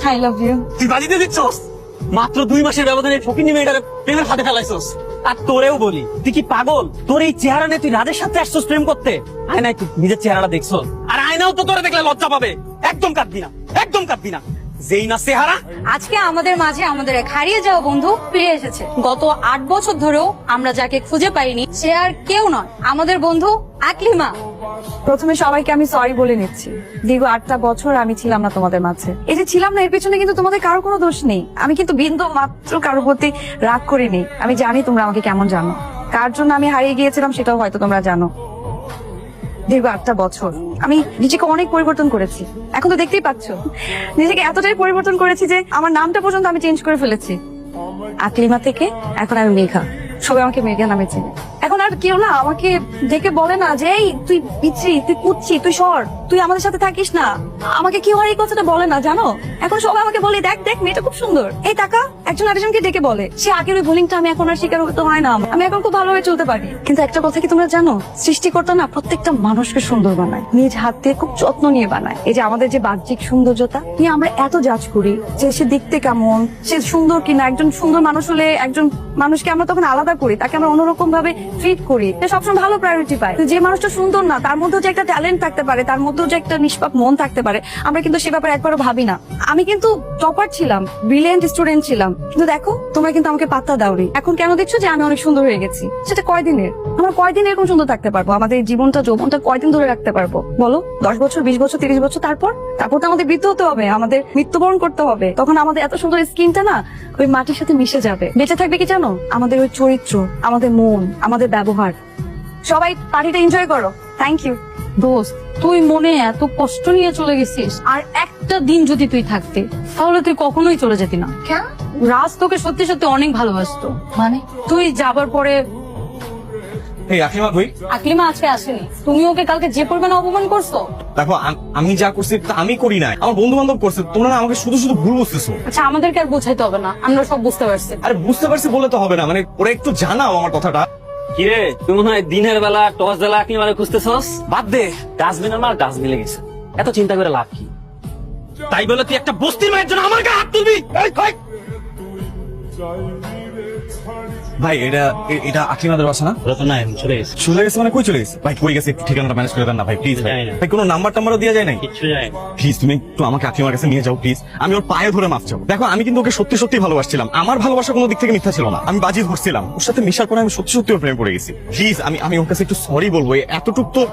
I love you. তুই বাজিতে দিচ্ছস? মাত্র 2 মাসের ব্যবধানে ফকিনি মেয়েটার প্রেমের হাতে ফেলাইছস। আর তোরেও বলি, তুই কি পাগল? তোর এই চেহারা নিয়ে তুই রাজের সাথে আসছস প্রেম করতে? আয়নায় তুই নিজের চেহারাটা দেখছস? আর আয়নাও তো তোরে দেখলে লজ্জা পাবে। একদম কাঁদবি না, একদম কাঁদবি না। যেই না চেহারা। আজকে আমাদের মাঝে আমাদের এক হারিয়ে যাওয়া বন্ধু ফিরে এসেছে। গত 8 বছর ধরেও আমরা যাকে খুঁজে পাইনি সে আর কেউ নয়, আমাদের বন্ধু আকলিমা। প্রথমে সবাইকে আমি সরি বলে নিচ্ছি। দীর্ঘ 8টা বছর আমি ছিলাম না তোমাদের মাঝে। এই যে ছিলাম না, এর পেছনে কিন্তু তোমাদের কারো কোনো দোষ নেই। আমি কিন্তু বিন্দু মাত্র কারোর প্রতি রাগ করিনি। আমি জানি তোমরা আমাকে কেমন জানো, কার জন্য আমি হারিয়ে গিয়েছিলাম সেটাও হয়তো তোমরা জানো। দীর্ঘ 8টা বছর আমি নিজেকে অনেক পরিবর্তন করেছি। এখন তো দেখতেই পাচ্ছ, নিজেকে এতটাই পরিবর্তন করেছি যে আমার নামটা পর্যন্ত আমি চেঞ্জ করে ফেলেছি। আকলিমা থেকে এখন আমি মেঘা। সবাই আমাকে মেঘা নামে চেনে। এখন আর কেউ না আমাকে ডেকে বলে না যে এই তুই পিচ্ছি, তুই কুচ্ছি, তুই সর, তুই আমাদের সাথে থাকিস না। আমাকে কেউ আর এই কথাটা বলে না, জানো। এখন সবাই আমাকে বলে দেখ দেখ মেয়েটা খুব সুন্দর, এই টাকা। একজন আরেকজনকে ডেকে বলে। সে আগের ওই বোলিংটা আমি এখন আর শিকার হতে হয় না। আমি এখন খুব ভালোভাবে চলতে পারি। কিন্তু একটা কথা কি তোমরা জানো, সৃষ্টিকর্তা না প্রত্যেকটা মানুষকে সুন্দর বানায়, নিজ হাত দিয়ে খুব যত্ন নিয়ে বানায়। এই যে আমাদের যে বাহ্যিক সৌন্দর্যতা নিয়ে আমরা এত জাজ করি যে সে দেখতে কেমন, সে সুন্দর কিনা। একজন সুন্দর মানুষ হলে একজন মানুষকে আমরা তখন আলাদা করি, তাকে আমরা অন্যরকম ভাবে ট্রিট করি। সে সবসময় ভালো প্রায়োরিটি পায়। যে মানুষটা সুন্দর না, তার মধ্যেও যে একটা ট্যালেন্ট থাকতে পারে, তার মধ্যেও যে একটা নিষ্পাপ মন থাকতে পারে, আমরা কিন্তু সে ব্যাপারে একবারও ভাবি না। আমি কিন্তু টপার ছিলাম, ব্রিলিয়েন্ট স্টুডেন্ট ছিলাম, কিন্তু দেখো তোমরা কিন্তু আমাকে পাত্তা দাওনি। এখন কেন দেখছো যে আমি অনেক সুন্দর হয়ে গেছি? সেটা কয়দিনের? আমরা কয়দিন এরকম সুন্দর থাকতে পারবো? আমাদের জীবনটা যৌবনটা কয়দিন ধরে রাখতে পারবো বলো? 10 বছর, 20 বছর, 30 বছর? তারপর তো আমাদের মৃত্যু হতে হবে, আমাদের মৃত্যুবরণ করতে হবে। তখন আমাদের এত সুন্দর স্কিনটা না ওই মাটির সাথে মিশে যাবে। বেঁচে থাকবে কি জানো? আমাদের ওই চরিত্র, আমাদের মন, আমাদের ব্যবহার। সবাই পার্টিটা এনজয় করো। Thank you. দোস্ত, তুই মনে এত কষ্ট নিয়ে চলে গেছিস, আর একটা দিন যদি তুই থাকতে তাহলে তুই কখনোই চলে যেতি না। কেন? রাজ তোকে সত্যি সত্যি অনেক ভালোবাসতো। মানে তুই যাবার পরে এই আকলিমা কই? আকলিমা আজকে আসেনি। তুমি ওকে কালকে যে পরিমাণে অপমান করছো। দেখো আমি যা করছি তা আমি করি নাই, আমার বন্ধু বান্ধব করছে। তোমরা না আমাকে শুধু শুধু ভুল বুঝতেছো। আচ্ছা, আমাদেরকে আর বোঝাইতে হবে না, আমরা সব বুঝতে পারছি। আরে বুঝতে পারছি বলে তো হবে না, মানে ওরা একটু জানাও আমার কথাটা। কিরে, তুই মনে হয় দিনের বেলা টস জ্বালা কি মানে খুঁজতেছস? বাদ দে, ডাস্টবিনের মাল ডাস্টবিনে গেছে। এত চিন্তা করে লাভ কি? তাই বলে তুই একটা বস্তির মায়ের জন্য আমার গায়ে হাত তুলবি? ভাই এটা আকলিমাদের বাসা না? রতনা চলে গেছে। চলে গেছে মানে কই চলে গেছে? ভাই কই গেছে একটু ঠিকানাটা ম্যানেজ করে দেন না ভাই, প্লিজ। জানি না। ভাই কোনো নাম্বার টাম্বারও দেওয়া যায় নাই? কিচ্ছু যায় না। প্লিজ তুমি একটু আমাকে আকলিমার কাছে নিয়ে যাও প্লিজ। আমি ওর পায়ে ধরে মাফ চাও। দেখো আমি কিন্তু ওকে সত্যি সত্যি ভালোবাসছিলাম। আমার ভালোবাসা কোনো দিক থেকে মিথ্যা ছিল না। আমি বাজি ধরছিলাম। ওর সাথে মিশার পরে আমি সত্যি সত্যি ওর প্রেমে পড়ে গেছি। প্লিজ আমি ওর কাছে একটু সরি বলবো, এতটুক তো।